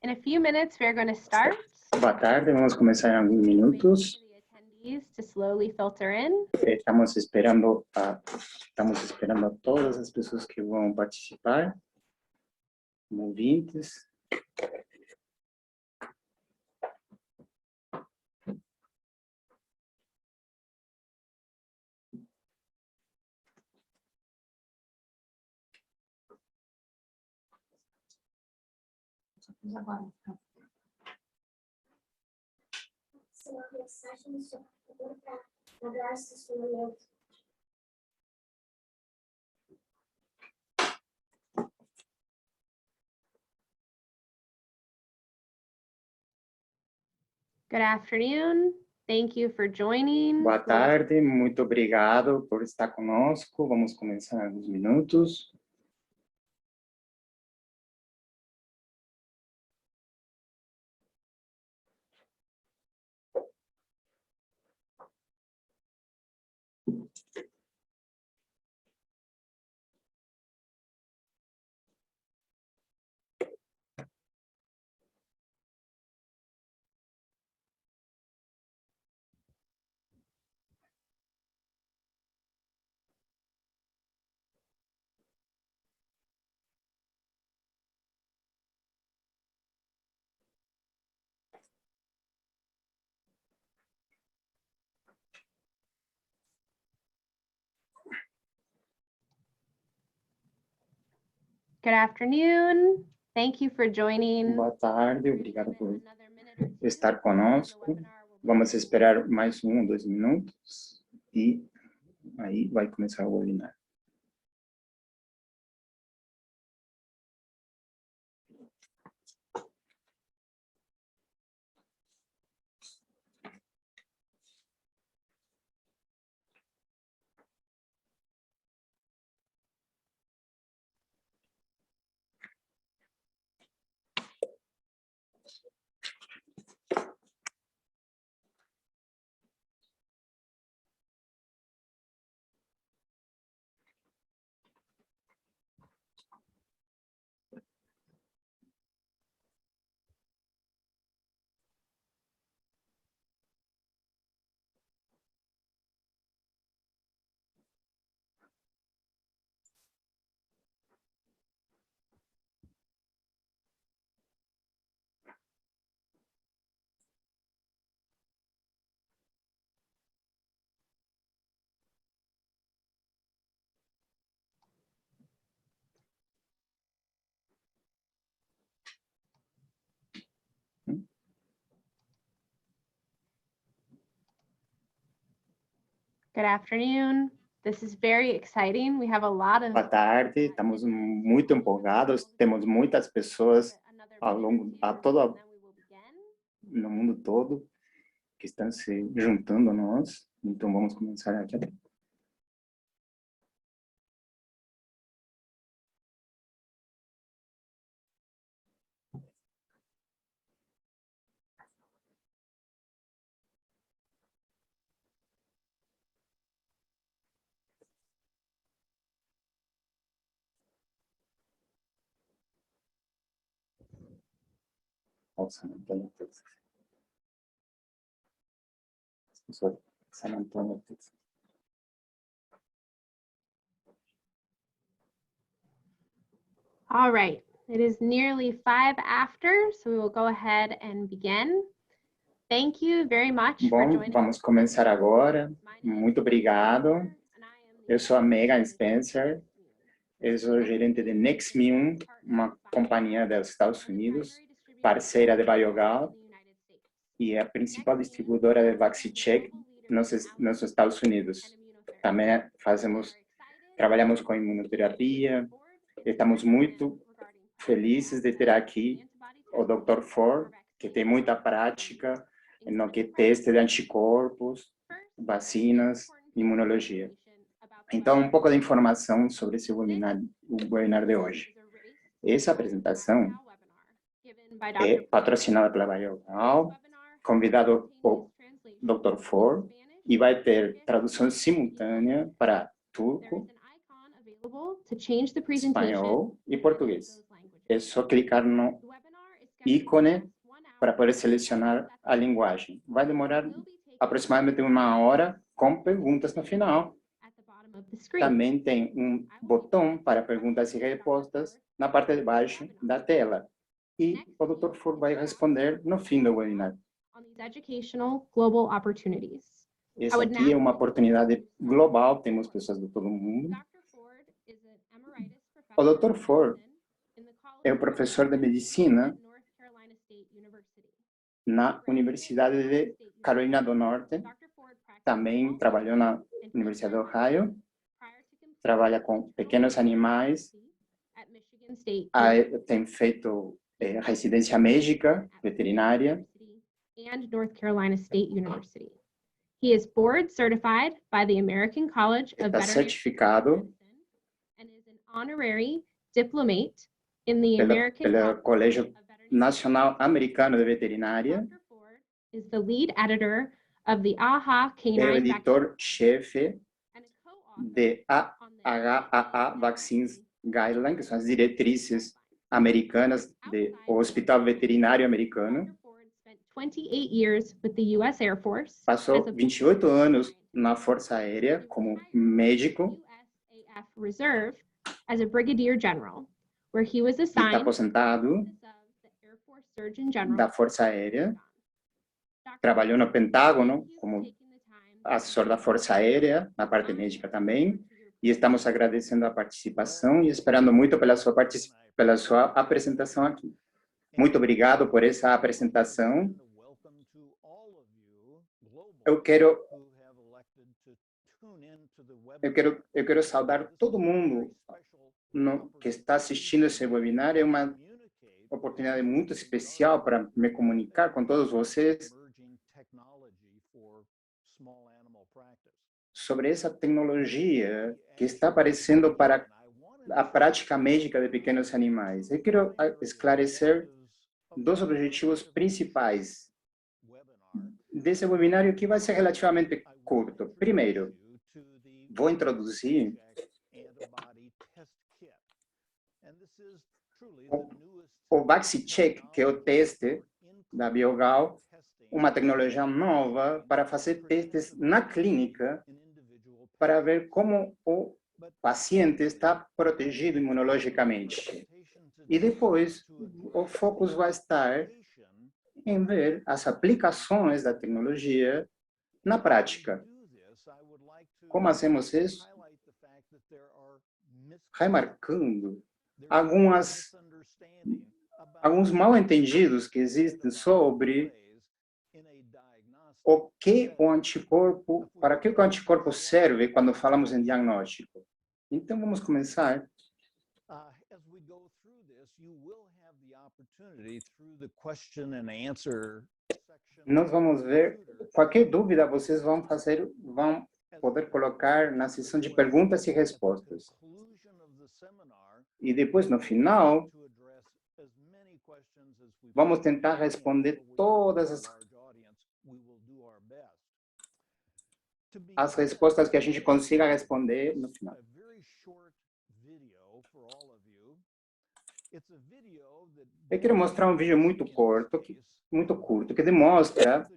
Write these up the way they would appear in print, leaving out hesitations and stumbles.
In a few minutes, we are going to start. Boa tarde, vamos começar em alguns minutos. To slowly filter in. Estamos esperando a todas as pessoas que vão participar, ouvintes. Good afternoon. Thank you for joining. Boa tarde, muito obrigado por estar conosco. Vamos começar em alguns minutos. Good afternoon. Thank you for joining. Boa tarde, obrigado por estar conosco. Vamos esperar mais 1 ou 2 minutos e aí vai começar o webinar. Good afternoon. This is very exciting. We have a lot of. Boa tarde, estamos muito empolgados, temos muitas pessoas no mundo todo que estão se juntando a nós, então vamos começar aqui. San Antonio, Texas. San Antonio, Texas. All right. It is nearly 5 after, so we will go ahead and begin. Thank you very much for Bom, joining. vamos começar agora. Muito obrigado. Eu sou a Megan Spencer. Eu sou gerente de Nextmune, uma companhia dos Estados Unidos, parceira de Biogal e a principal distribuidora de VaxiCheck nos Estados Unidos. Também trabalhamos com imunoterapia. Estamos muito felizes de ter aqui o Dr. Ford, que tem muita prática no que teste de anticorpos, vacinas, imunologia. Então, um pouco de informação sobre esse webinar de hoje. Essa apresentação é patrocinada pela Biogal, convidado o Dr. Ford, e vai ter tradução simultânea para turco, espanhol e português. É só clicar no ícone para poder selecionar a linguagem. Vai demorar aproximadamente 1 hora com perguntas no final. Também tem um botão para perguntas e respostas na parte de baixo da tela. E o Dr. Ford vai responder no fim do webinar. Essa aqui é uma oportunidade global, temos pessoas de todo mundo. O Dr. Ford é o professor de medicina na Universidade de Carolina do Norte. Também trabalhou na Universidade do Ohio. Trabalha com pequenos animais. Tem feito residência médica, veterinária. And North Carolina State University. He is board certified by the American College of Está Veterinary certificado Medicine and is an honorary diplomate in the American pelo Colégio College of Veterinary Nacional Americano de Veterinária. Dr. Ford is the lead editor of the AHA É o Canine editor-chefe and a co-author de on the AHA Vaccines Guidelines, que são as diretrizes americanas do Hospital Veterinário Americano. Dr. Ford spent 28 years with the U.S. Air Force Passou 28 anos na Força Aérea como médico USAF Reserve as a brigadier general, where he was e está assigned aposentado of the Air Force Surgeon General. da Força Aérea. Trabalhou no Pentágono como assessor da Força Aérea, na parte médica também. E estamos agradecendo a participação e esperando muito pela sua apresentação aqui. Muito obrigado por essa apresentação. Eu quero saudar todo mundo que está assistindo esse webinar. É uma oportunidade muito especial para me comunicar com todos vocês sobre essa tecnologia que está aparecendo para a prática médica de pequenos animais. Eu quero esclarecer 2 objetivos principais desse webinário, que vai ser relativamente curto. Primeiro, vou introduzir o VaxiCheck, que é o teste da Biogal, uma tecnologia nova para fazer testes na clínica para ver como o paciente está protegido imunologicamente. E depois, o foco vai estar em ver as aplicações da tecnologia na prática. Como hacemos isso? Remarcando alguns mal-entendidos que existem sobre o que o anticorpo, para que o anticorpo serve quando falamos em diagnóstico. Então, vamos começar. Nós vamos ver, qualquer dúvida vocês vão poder colocar na seção de perguntas e respostas. E depois, no final, vamos tentar responder todas as respostas que a gente consiga responder no final. Eu quero mostrar um vídeo muito curto, que demonstra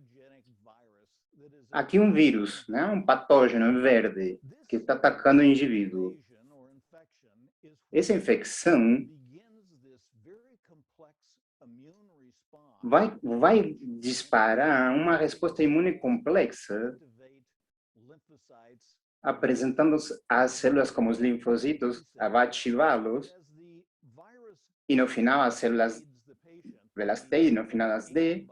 aqui um vírus, né? Um patógeno verde que está atacando o indivíduo. Essa infecção vai disparar uma resposta imune complexa, apresentando as células como os linfocitos, vai ativá-los, e no final as células das T e no final as D,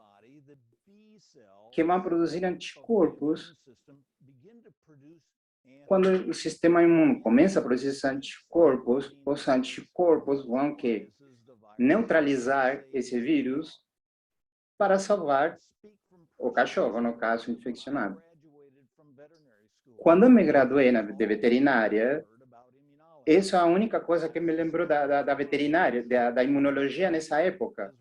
que vão produzir anticorpos. Quando o sistema imune começa a produzir esses anticorpos, os anticorpos vão neutralizar esse vírus para salvar o cachorro, no caso, infeccionado. Quando eu me graduei de veterinária, essa é a única coisa que me lembrou da veterinária, da imunologia nessa época.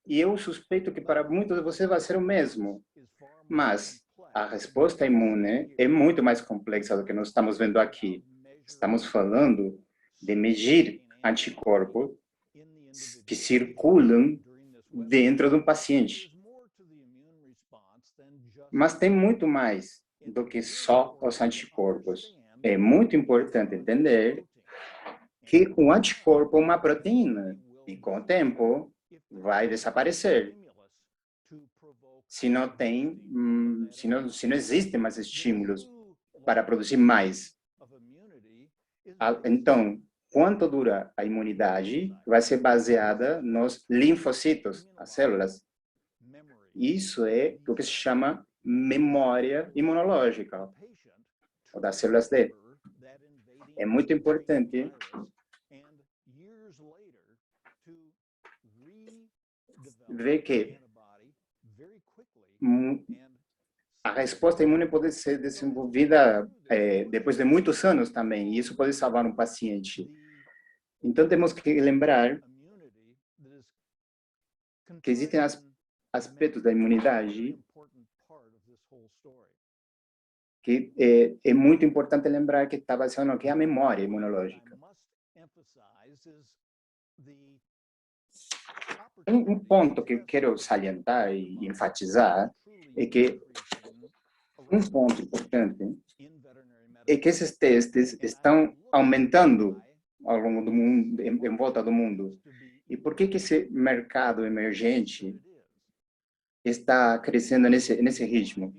E eu suspeito que para muitos de vocês vai ser o mesmo. Mas a resposta imune é muito mais complexa do que nós estamos vendo aqui. Estamos falando de medir anticorpos que circulam dentro de um paciente. Mas tem muito mais do que só os anticorpos. É muito importante entender que o anticorpo é uma proteína e, com o tempo, vai desaparecer. Se não tem, se não existem mais estímulos para produzir mais. Então, quanto dura a imunidade vai ser baseada nos linfocitos, as células. Isso é o que se chama memória imunológica, ou das células D. É muito importante ver que a resposta imune pode ser desenvolvida depois de muitos anos também, e isso pode salvar um paciente. Então, temos que lembrar que existem aspectos da imunidade que é muito importante lembrar que está baseado no que é a memória imunológica. Um ponto que eu quero salientar e enfatizar é que um ponto importante é que esses testes estão aumentando ao longo do mundo, em volta do mundo. E por que esse mercado emergente está crescendo nesse ritmo?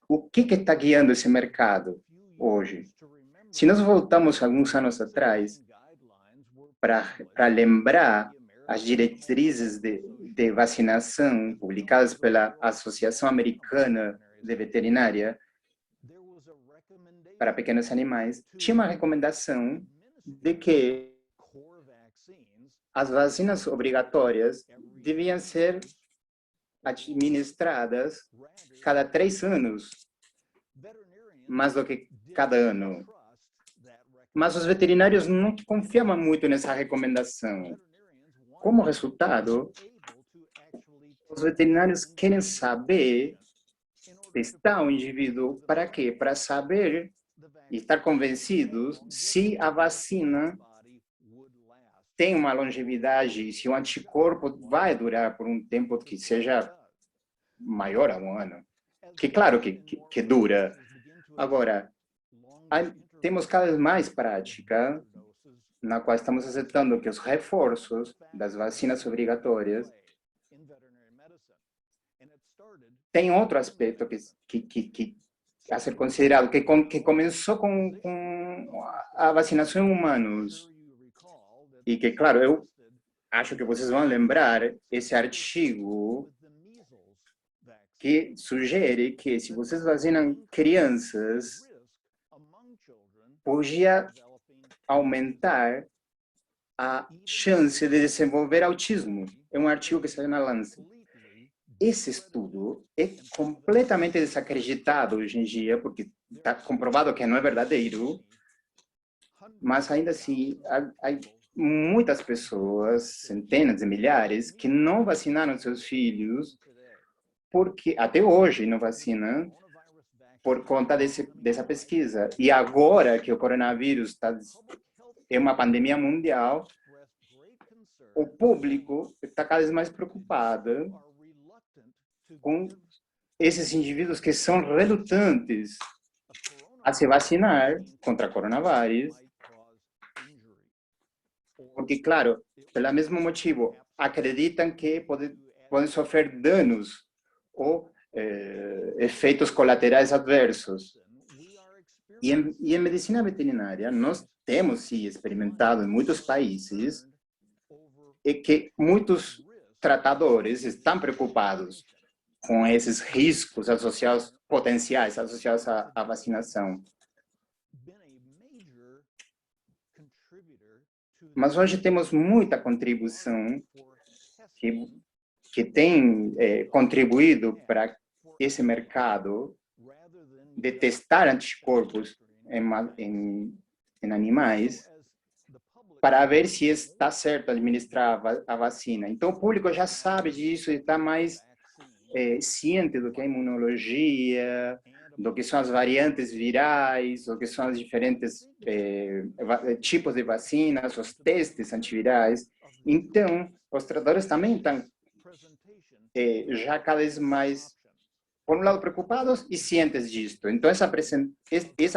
O que está guiando esse mercado hoje? Se nós voltamos alguns anos atrás para lembrar as diretrizes de vacinação publicadas pela Associação Americana de Veterinária para pequenos animais, tinha uma recomendação de que as vacinas obrigatórias deviam ser administradas cada 3 anos, mais do que cada ano. Mas os veterinários não confiavam muito nessa recomendação. Como resultado, os veterinários querem saber, testar o indivíduo, para quê? Para saber e estar convencidos se a vacina tem uma longevidade, se o anticorpo vai durar por um tempo que seja maior a 1 ano. Que claro que dura. Agora, temos cada vez mais prática na qual estamos aceitando que os reforços das vacinas obrigatórias tem outro aspecto que a ser considerado, que começou com a vacinação em humanos. E que, claro, eu acho que vocês vão lembrar esse artigo que sugere que se vocês vacinam crianças, podia aumentar a chance de desenvolver autismo. É um artigo que saiu na Lancet. Esse estudo é completamente desacreditado hoje em dia, porque está comprovado que não é verdadeiro, mas ainda assim, há muitas pessoas, centenas de milhares, que não vacinaram seus filhos, porque até hoje não vacinam, por conta dessa pesquisa. E agora que o coronavírus é uma pandemia mundial, o público está cada vez mais preocupado com esses indivíduos que são relutantes a se vacinar contra coronavírus, porque, claro, pelo mesmo motivo, acreditam que podem sofrer danos ou efeitos colaterais adversos. E em medicina veterinária, nós temos, sim, experimentado em muitos países que muitos tratadores estão preocupados com esses riscos associados, potenciais associados à vacinação. Mas hoje temos muita contribuição que tem contribuído para esse mercado de testar anticorpos em animais para ver se está certo administrar a vacina. Então, o público já sabe disso e está mais ciente do que é a imunologia, do que são as variantes virais, do que são os diferentes tipos de vacinas, os testes antivirais. Então, os tratadores também estão já cada vez mais, por um lado, preocupados e cientes disto. Então, essa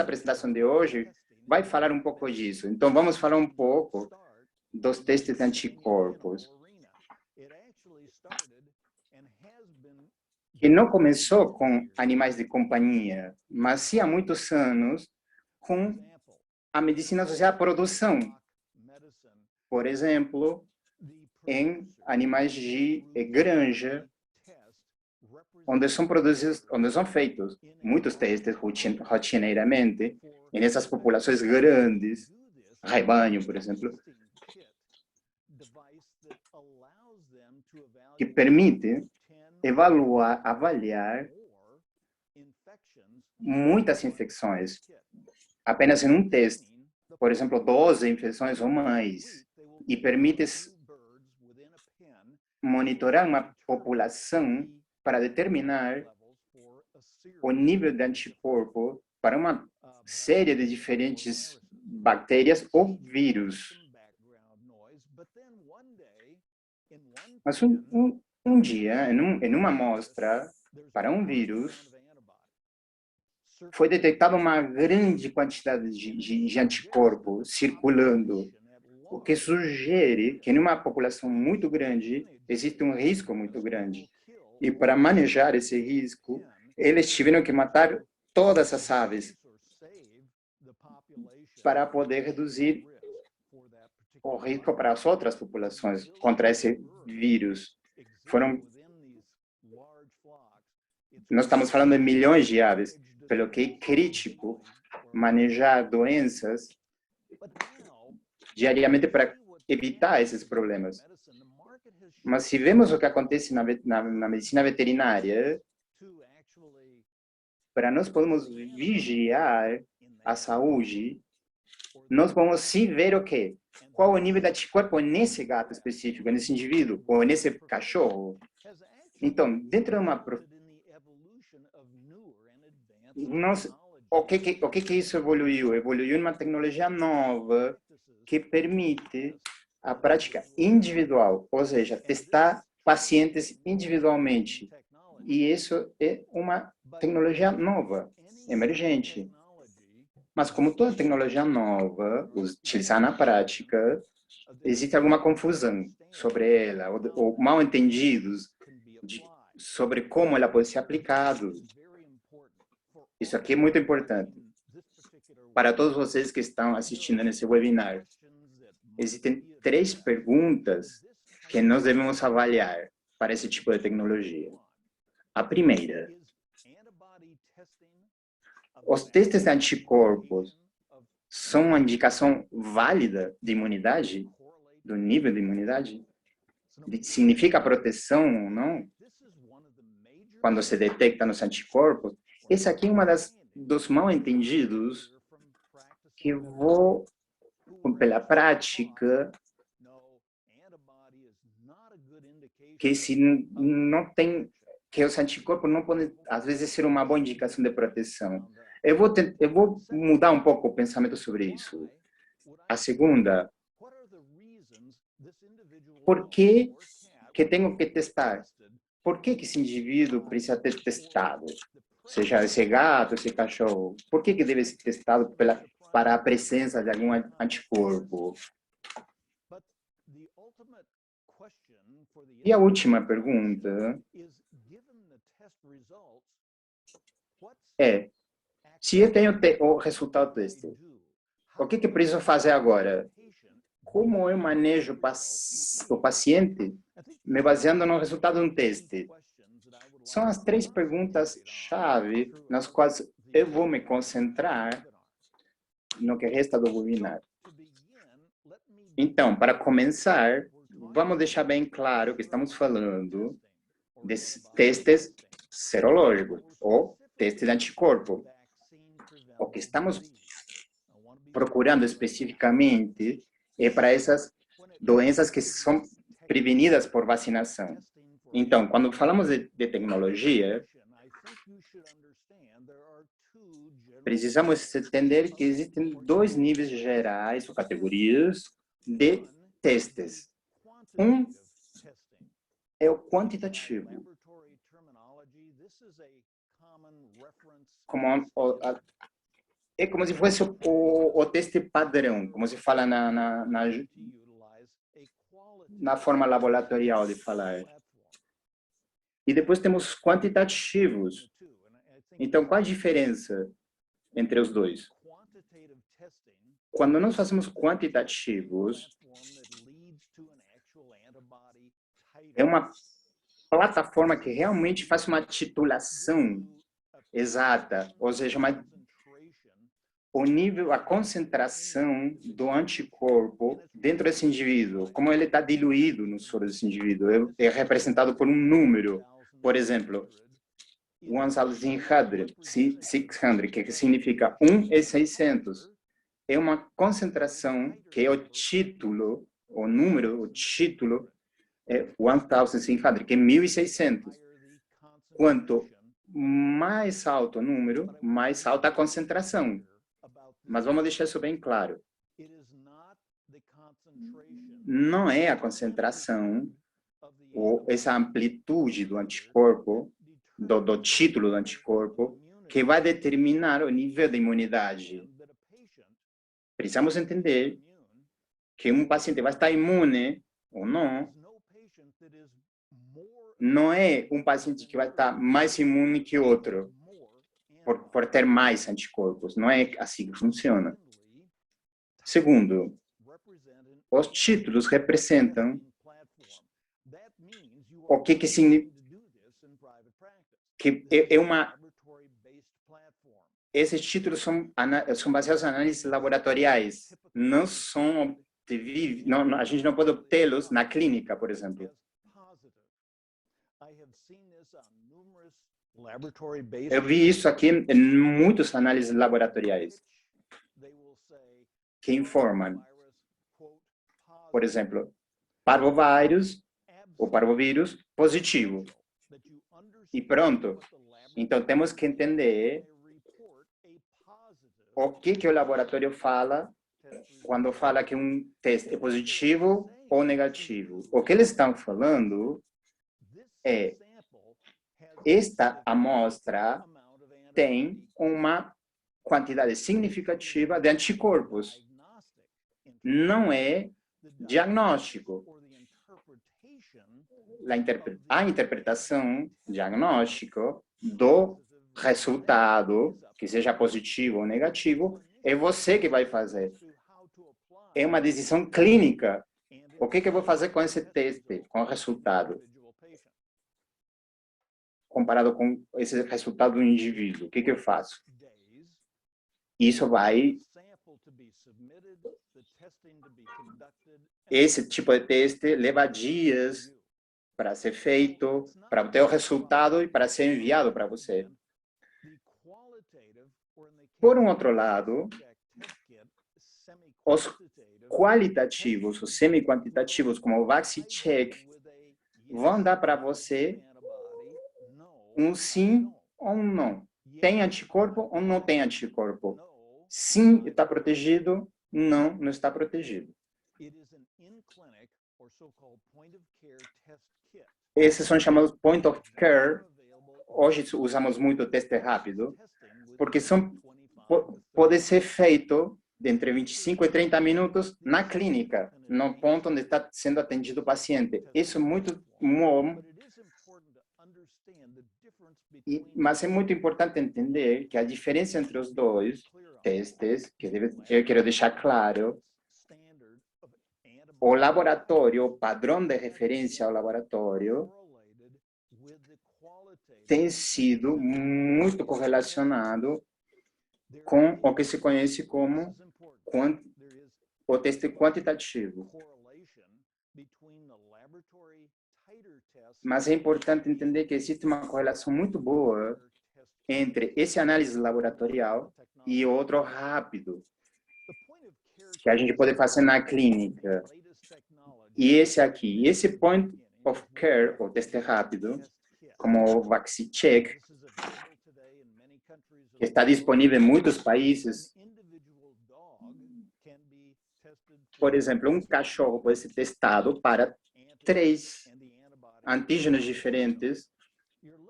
apresentação de hoje vai falar um pouco disso. Então, vamos falar um pouco dos testes de anticorpos, que não começou com animais de companhia, mas sim há muitos anos com a medicina associada à produção. Por exemplo, em animais de granja, onde são produzidos, onde são feitos muitos testes rotineiramente, nessas populações grandes, rebanho, por exemplo, que permite avaliar muitas infecções apenas em um teste, por exemplo, 12 infecções ou mais, e permite monitorar uma população para determinar o nível de anticorpo para uma série de diferentes bactérias ou vírus. Mas um dia, em uma amostra para um vírus, foi detectada uma grande quantidade de anticorpo circulando, o que sugere que em uma população muito grande existe um risco muito grande. E para manejar esse risco, eles tiveram que matar todas as aves para poder reduzir o risco para as outras populações contra esse vírus. Nós estamos falando de milhões de aves, pelo que é crítico manejar doenças diariamente para evitar esses problemas. Mas se vemos o que acontece na medicina veterinária, para nós podermos vigiar a saúde, nós vamos se ver o quê? Qual o nível de anticorpo nesse gato específico, nesse indivíduo, ou nesse cachorro. Então, dentro de uma... o que isso evoluiu? Evoluiu uma tecnologia nova que permite a prática individual, ou seja, testar pacientes individualmente. E isso é uma tecnologia nova, emergente. Mas como toda tecnologia nova, utilizar na prática, existe alguma confusão sobre ela, ou mal entendidos sobre como ela pode ser aplicada. Isso aqui é muito importante para todos vocês que estão assistindo nesse webinar. Existem 3 perguntas que nós devemos avaliar para esse tipo de tecnologia. A primeira: os testes de anticorpos são uma indicação válida de imunidade, do nível de imunidade? Significa proteção ou não? Quando se detecta nos anticorpos? Esse aqui é uma dos mal entendidos que vou, pela prática, que se não tem, que os anticorpos não podem, às vezes, ser uma boa indicação de proteção. Eu vou mudar um pouco o pensamento sobre isso. A segunda: por que tenho que testar? Por que esse indivíduo precisa ter testado? Seja esse gato, esse cachorro. Por que deve ser testado para a presença de algum anticorpo? E a última pergunta é: se eu tenho o resultado do teste, o que preciso fazer agora? Como eu manejo o paciente me baseando no resultado de um teste? São as 3 perguntas-chave nas quais eu vou me concentrar no que resta do webinar. Então, para começar, vamos deixar bem claro que estamos falando de testes serológicos ou testes de anticorpo. O que estamos procurando especificamente é para essas doenças que são prevenidas por vacinação. Então, quando falamos de tecnologia, precisamos entender que existem 2 níveis gerais ou categorias de testes. Um é o quantitativo. É como se fosse o teste padrão, como se fala na forma laboratorial de falar. E depois temos quantitativos. Então, qual a diferença entre os dois? Quando nós fazemos quantitativos, é uma plataforma que realmente faz uma titulação exata, ou seja, o nível, a concentração do anticorpo dentro desse indivíduo, como ele está diluído no soro desse indivíduo, é representado por um número, por exemplo, 600, que significa 1 e 600. É uma concentração que é o título, o número, o título é 1,600, que é 1.600. Quanto mais alto o número, mais alta a concentração. Mas vamos deixar isso bem claro. Não é a concentração ou essa amplitude do anticorpo, do título do anticorpo, que vai determinar o nível de imunidade. Precisamos entender que um paciente vai estar imune ou não. Não é um paciente que vai estar mais imune que outro, por ter mais anticorpos. Não é assim que funciona. Segundo, os títulos representam o que significa que esses títulos são baseados em análises laboratoriais, não são a gente não pode obtê-los na clínica, por exemplo. Eu vi isso aqui em muitas análises laboratoriais que informam, por exemplo, parvovírus ou parvovírus positivo. E pronto. Então, temos que entender o que o laboratório fala quando fala que um teste é positivo ou negativo. O que eles estão falando é esta amostra tem uma quantidade significativa de anticorpos. Não é diagnóstico. A interpretação diagnóstica do resultado, que seja positivo ou negativo, é você que vai fazer. É uma decisão clínica. O que eu vou fazer com esse teste, com o resultado? Comparado com esse resultado do indivíduo, o que eu faço? Isso vai... Esse tipo de teste leva dias para ser feito, para obter o resultado e para ser enviado para você. Por um outro lado, os qualitativos, os semi-quantitativos, como o VaxiCheck, vão dar para você um sim ou um não. Tem anticorpo ou não tem anticorpo? Sim, está protegido, não está protegido. Esses são chamados point of care. Hoje usamos muito o teste rápido, porque pode ser feito entre 25 e 30 minutos na clínica, no ponto onde está sendo atendido o paciente. Isso é muito bom, mas é muito importante entender que a diferença entre os dois testes, eu quero deixar claro, o laboratório, o padrão de referência ao laboratório, tem sido muito correlacionado com o que se conhece como o teste quantitativo. Mas é importante entender que existe uma correlação muito boa entre esse análise laboratorial e outro rápido, que a gente pode fazer na clínica. E esse aqui, esse point of care, ou teste rápido, como o VaxiCheck, que está disponível em muitos países. Por exemplo, um cachorro pode ser testado para 3 antígenos diferentes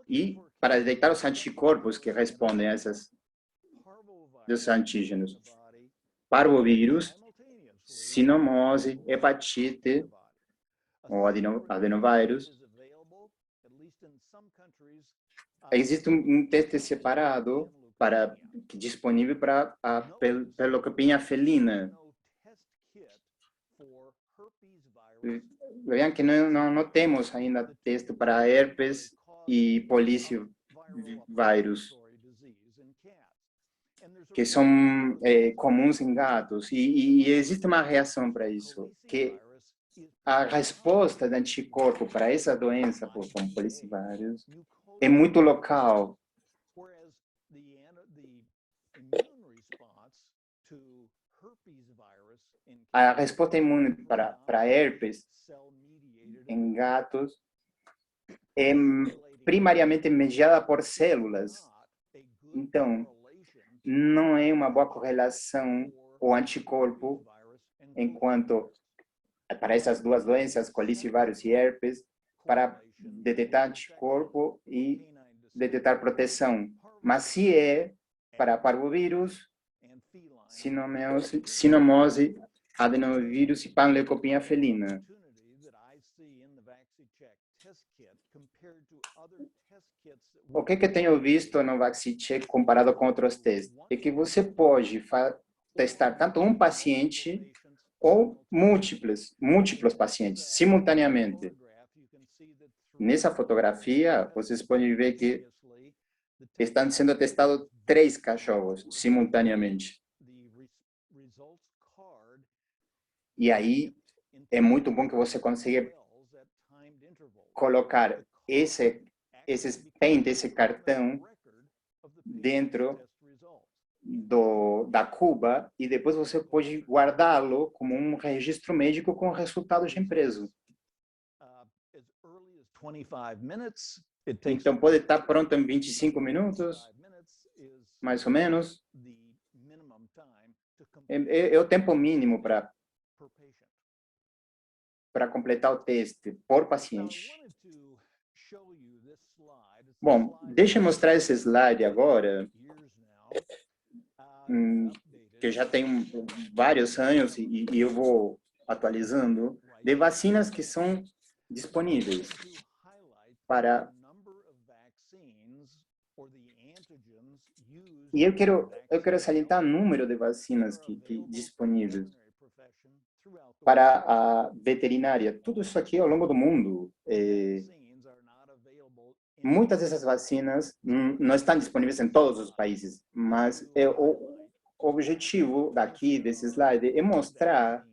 e para detectar os anticorpos que respondem a esses antígenos. Parvovírus, sinomose, hepatite, ou adenovírus. Existe um teste separado disponível para a pelocopenia felina. Vejam que não temos ainda teste para herpes e policivírus, que são comuns em gatos. E existe uma reação para isso, que a resposta do anticorpo para essa doença, como policivírus, é muito local. A resposta imune para herpes em gatos é primariamente mediada por células. Então, não é uma boa correlação o anticorpo enquanto para essas duas doenças, colicivírus e herpes, para detectar anticorpo e detectar proteção. Mas se é para parvovírus, sinomose, adenovírus e panleucopenia felina. O que eu tenho visto no VaxiCheck comparado com outros testes? É que você pode testar tanto um paciente ou múltiplos pacientes simultaneamente. Nessa fotografia, vocês podem ver que estão sendo testados 3 cachorros simultaneamente. E aí, é muito bom que você consiga colocar esse cartão dentro da cuba e depois você pode guardá-lo como um registro médico com resultados de impresso. Então, pode estar pronto em 25 minutos, mais ou menos. É o tempo mínimo para completar o teste por paciente. Bom, deixa eu mostrar esse slide agora, que eu já tenho vários anos e eu vou atualizando, de vacinas que são disponíveis para... E eu quero salientar o número de vacinas que disponíveis para a veterinária. Tudo isso aqui ao longo do mundo. Muitas dessas vacinas não estão disponíveis em todos os países, mas o objetivo desse slide é mostrar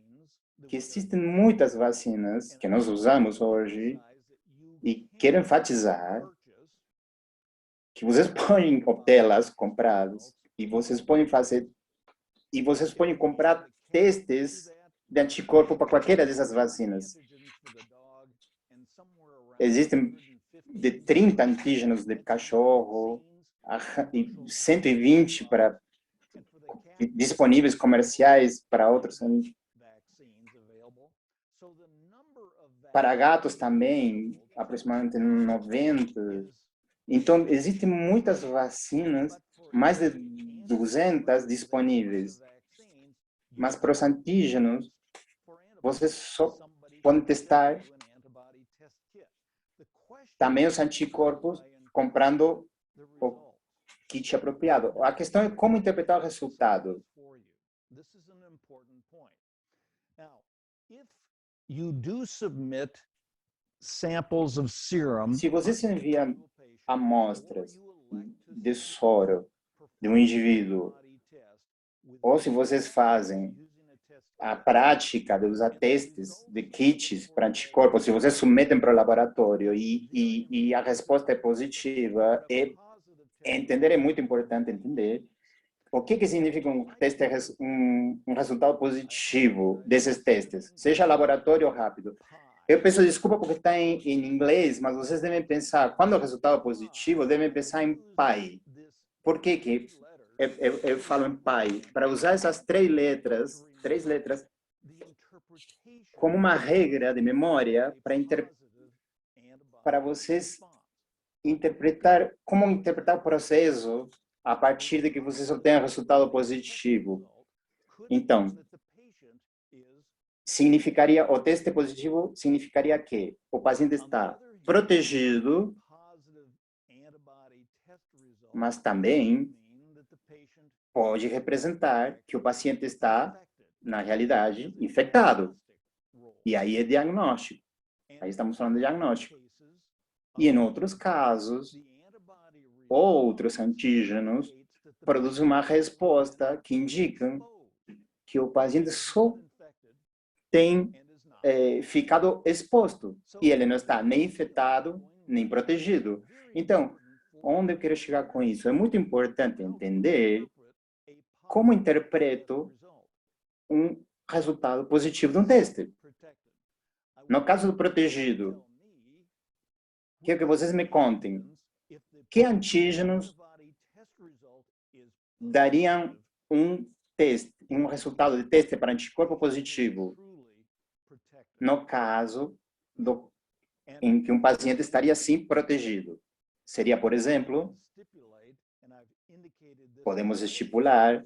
que existem muitas vacinas que nós usamos hoje e quero enfatizar que vocês podem obtê-las compradas e vocês podem comprar testes de anticorpo para qualquer dessas vacinas. Existem de 30 antígenos de cachorro e 120 disponíveis comerciais para outros. Para gatos também, aproximadamente 90. Então, existem muitas vacinas, mais de 200 disponíveis. Mas para os antígenos, vocês só podem testar também os anticorpos comprando o kit apropriado. A questão é como interpretar o resultado. Se vocês enviam amostras de soro de um indivíduo, ou se vocês fazem a prática de usar testes de kits para anticorpos, se vocês submetem para o laboratório e a resposta é positiva, é muito importante entender o que significa um resultado positivo desses testes, seja laboratório ou rápido. Eu peço desculpa porque está em inglês, mas vocês devem pensar, quando o resultado é positivo, devem pensar em PAI. Por que eu falo em PAI? Para usar essas três letras, como uma regra de memória para vocês como interpretar o processo a partir de que vocês obtenham resultado positivo. Então, o teste positivo significaria que o paciente está protegido, mas também pode representar que o paciente está, na realidade, infectado. E aí é diagnóstico. Aí estamos falando de diagnóstico. E em outros casos, outros antígenos produzem uma resposta que indicam que o paciente só tem ficado exposto e ele não está nem infectado, nem protegido. Então, onde eu quero chegar com isso? É muito importante entender como interpreto um resultado positivo de um teste. No caso do protegido, quero que vocês me contem que antígenos dariam um resultado de teste para anticorpo positivo no caso em que um paciente estaria sim protegido. Seria, por exemplo, podemos estipular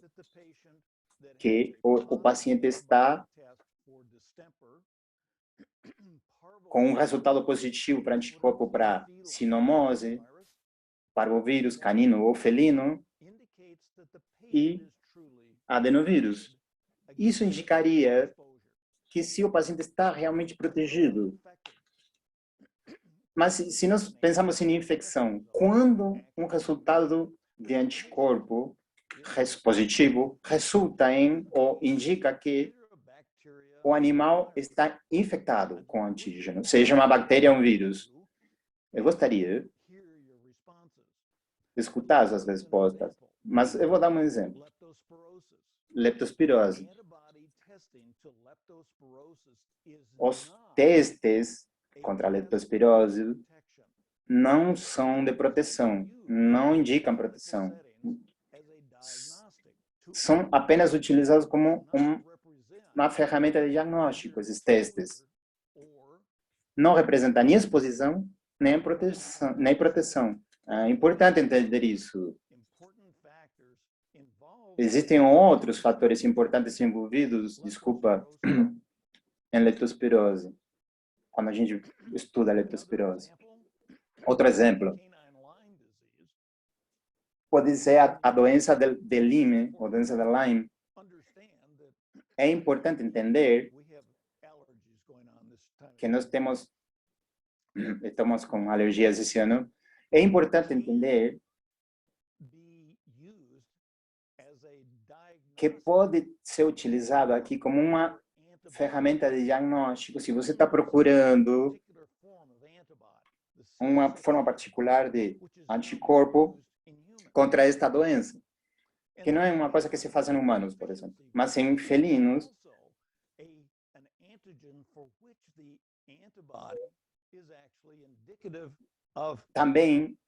que o paciente está com um resultado positivo para anticorpo para sinomose, parvovírus canino ou felino e adenovírus. Isso indicaria que se o paciente está realmente protegido. Mas se nós pensamos em infecção, quando um resultado de anticorpo positivo resulta em ou indica que o animal está infectado com antígeno, seja uma bactéria ou um vírus. Eu gostaria de escutar as respostas, mas eu vou dar um exemplo. Leptospirose. Os testes contra a leptospirose não são de proteção, não indicam proteção. São apenas utilizados como uma ferramenta de diagnóstico, esses testes. Não representam nem exposição, nem proteção. É importante entender isso. Existem outros fatores importantes envolvidos, em leptospirose, quando a gente estuda a leptospirose. Outro exemplo pode ser a doença de Lyme, ou doença de Lyme. É importante entender que nós estamos com alergias esse ano. É importante entender que pode ser utilizado aqui como uma ferramenta de diagnóstico. Se você está procurando uma forma particular de anticorpo contra esta doença, que não é uma coisa que se faz em humanos, por exemplo, mas em felinos, também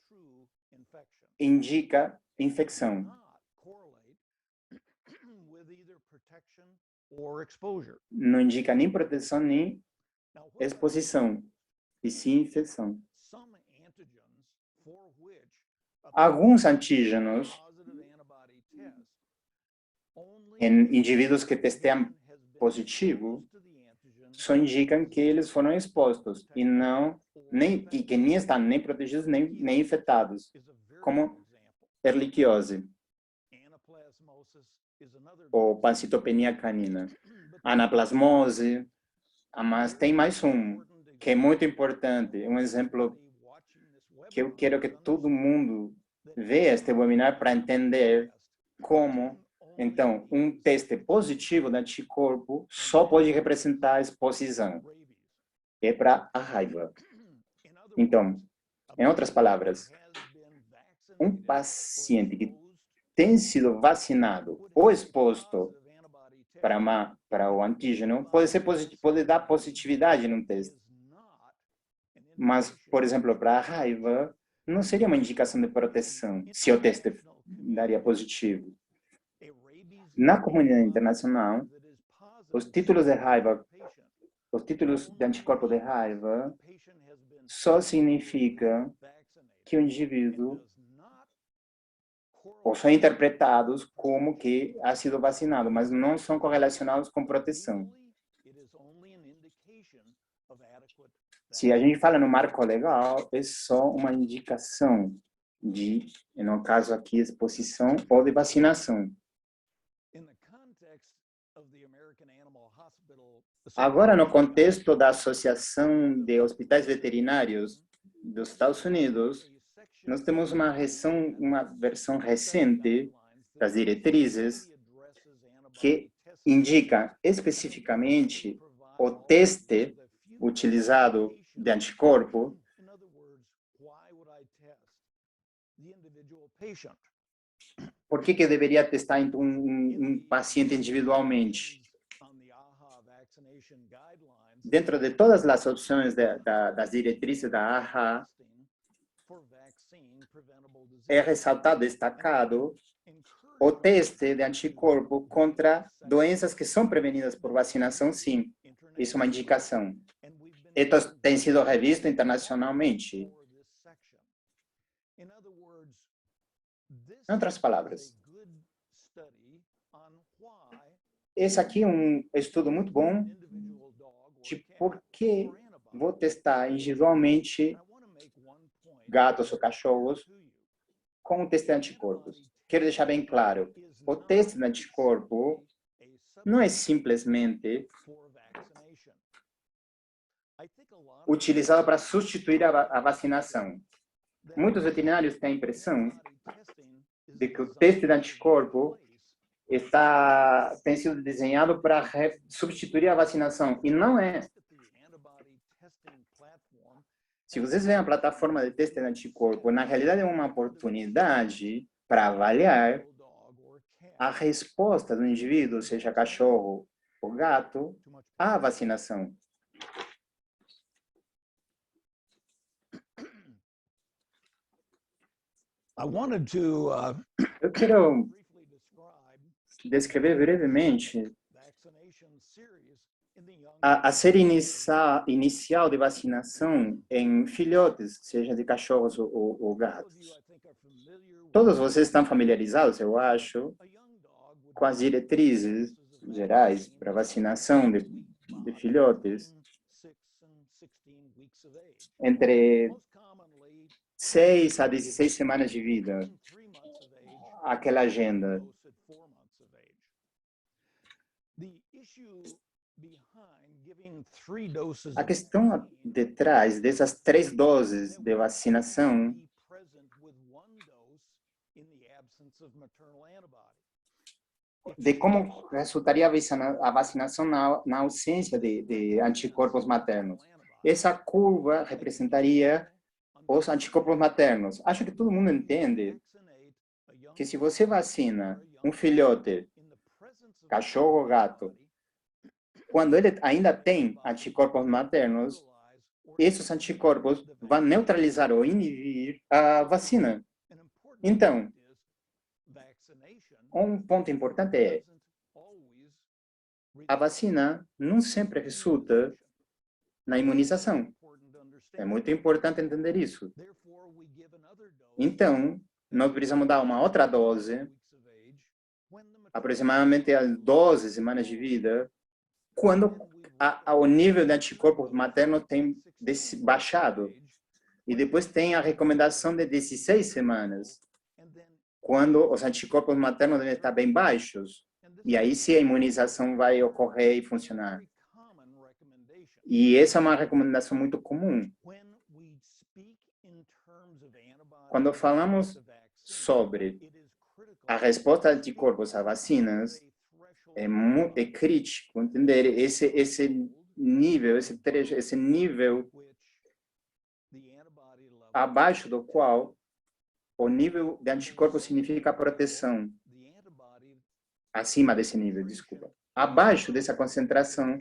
indica infecção. Não indica nem proteção, nem exposição, e sim infecção. Alguns antígenos, em indivíduos que testeiam positivo, só indicam que eles foram expostos e que nem estão nem protegidos nem infectados, como erliquiose ou pancitopenia canina, anaplasmose, mas tem mais um que é muito importante, um exemplo que eu quero que todo mundo veja este webinar para entender como, então, um teste positivo de anticorpo só pode representar a exposição. É para a raiva. Então, em outras palavras, um paciente que tem sido vacinado ou exposto para o antígeno pode dar positividade no teste. Mas, por exemplo, para a raiva, não seria uma indicação de proteção se o teste daria positivo. Na comunidade internacional, os títulos de raiva os títulos de anticorpo de raiva só significa que o indivíduo ou são interpretados como que ha sido vacinado, mas não são correlacionados com proteção. Se a gente fala no marco legal, é só uma indicação de, no caso aqui, exposição ou de vacinação. Agora, no contexto da Associação de Hospitais Veterinários dos Estados Unidos, nós temos uma versão recente das diretrizes que indica especificamente o teste utilizado de anticorpo. Por que deveria testar um paciente individualmente? Dentro de todas as opções das diretrizes da AHA, é ressaltado, destacado, o teste de anticorpo contra doenças que são prevenidas por vacinação, sim. Isso é uma indicação. Isso tem sido revisto internacionalmente. Em outras palavras, esse aqui é um estudo muito bom de por que vou testar individualmente gatos ou cachorros com o teste de anticorpos. Quero deixar bem claro, o teste de anticorpo não é simplesmente utilizado para substituir a vacinação. Muitos veterinários têm a impressão de que o teste de anticorpo tem sido desenhado para substituir a vacinação, e não é. Se vocês veem a plataforma de teste de anticorpo, na realidade é uma oportunidade para avaliar a resposta do indivíduo, seja cachorro ou gato, à vacinação. Eu quero descrever brevemente a série inicial de vacinação em filhotes, seja de cachorros ou gatos. Todos vocês estão familiarizados, eu acho, com as diretrizes gerais para vacinação de filhotes entre 6 a 16 semanas de vida, aquela agenda. A questão detrás dessas 3 doses de vacinação de como resultaria a vacinação na ausência de anticorpos maternos. Essa curva representaria os anticorpos maternos. Acho que todo mundo entende que se você vacina um filhote, cachorro ou gato, quando ele ainda tem anticorpos maternos, esses anticorpos vão neutralizar ou inibir a vacina. Então, um ponto importante é a vacina não sempre resulta na imunização. É muito importante entender isso. Então, nós precisamos dar uma outra dose, aproximadamente às 12 semanas de vida, quando o nível de anticorpos materno tem baixado. E depois tem a recomendação de 16 semanas, quando os anticorpos maternos devem estar bem baixos. E aí sim a imunização vai ocorrer e funcionar. E essa é uma recomendação muito comum. Quando falamos sobre a resposta de anticorpos a vacinas, é crítico entender esse nível abaixo do qual o nível de anticorpo significa proteção. Acima desse nível, desculpa. Abaixo dessa concentração,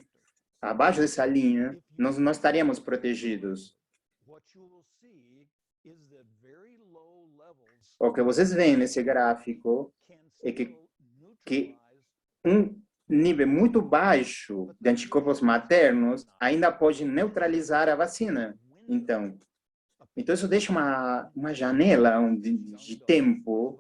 abaixo dessa linha, nós não estaríamos protegidos. O que vocês veem nesse gráfico é que nível muito baixo de anticorpos maternos ainda pode neutralizar a vacina. Então isso deixa uma janela de tempo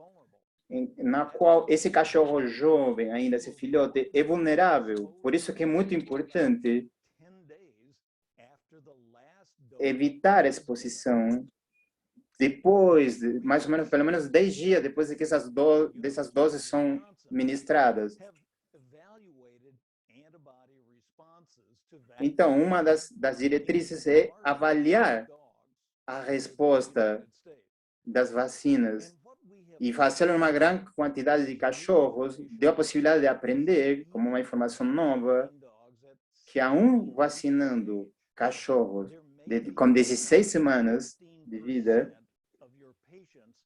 na qual esse cachorro jovem, ainda esse filhote, é vulnerável. Por isso que é muito importante evitar a exposição depois, mais ou menos, pelo menos 10 dias depois de que dessas doses são ministradas. Então, uma das diretrizes é avaliar a resposta das vacinas e fazer uma grande quantidade de cachorros deu a possibilidade de aprender, como uma informação nova, que vacinando cachorros com 16 semanas de vida,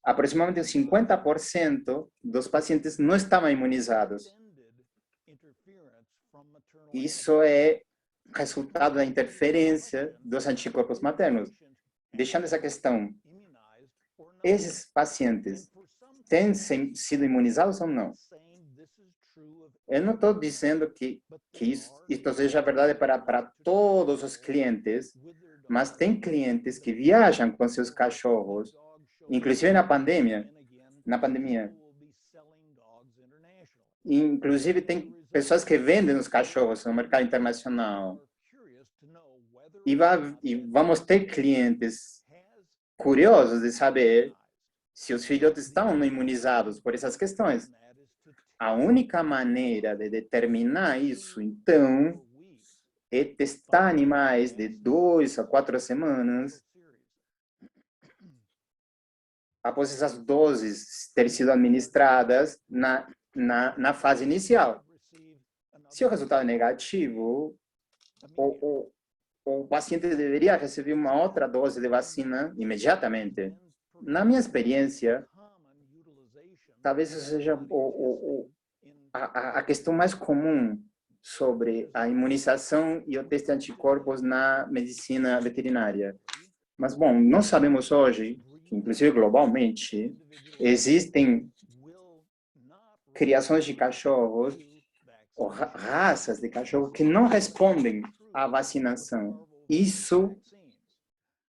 aproximadamente 50% dos pacientes não estavam imunizados. Isso é resultado da interferência dos anticorpos maternos. Deixando essa questão, esses pacientes têm sido imunizados ou não? Eu não estou dizendo que isso seja verdade para todos os clientes, mas tem clientes que viajam com seus cachorros, inclusive na pandemia. Inclusive tem pessoas que vendem os cachorros no mercado internacional. E vamos ter clientes curiosos de saber se os filhotes estão imunizados por essas questões. A única maneira de determinar isso, então, é testar animais de 2 a 4 semanas após essas doses terem sido administradas na fase inicial. Se o resultado é negativo, o paciente deveria receber uma outra dose de vacina imediatamente. Na minha experiência, talvez isso seja a questão mais comum sobre a imunização e o teste de anticorpos na medicina veterinária. Mas, bom, nós sabemos hoje que, inclusive globalmente, existem criações de cachorros ou raças de cachorro que não respondem à vacinação. Isso